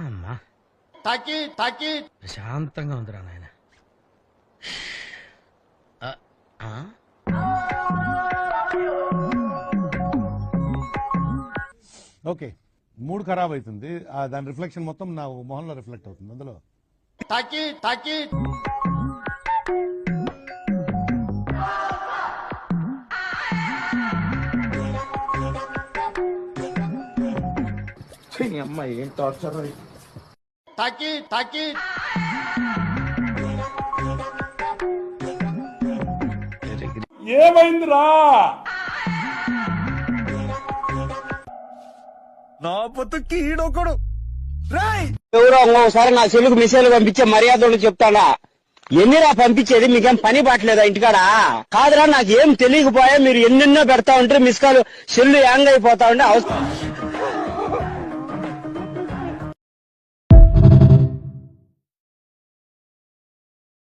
అమ్మా తాకి తాకి ప్రశాంతంగా ఉందిరా నాయన. ఓకే, మూడ్ ఖరాబ్ అవుతుంది. దాని రిఫ్లెక్షన్ మొత్తం నా మొహంలో రిఫ్లెక్ట్ అవుతుంది. అందులో తాకి తాకి అమ్మాయి ఏం టార్చర్. తాకి తాకి ఏమైందిరా? నా పొత్తు కీడొకడు ఎవరో ఒకసారి నా చెల్లుకు మెసేజ్ పంపించే మర్యాదలు చెప్తాడా? ఎన్నిరా పంపించేది? మీకేం పని పట్టలేదా ఇంటికాడా? కాదురా, నాకేం తెలియకపోయా మీరు ఎన్నెన్నో పెడతా ఉంటే మిస్ కాల్ సెల్లు యాంగ్ అయిపోతా ఉంటే అవసరం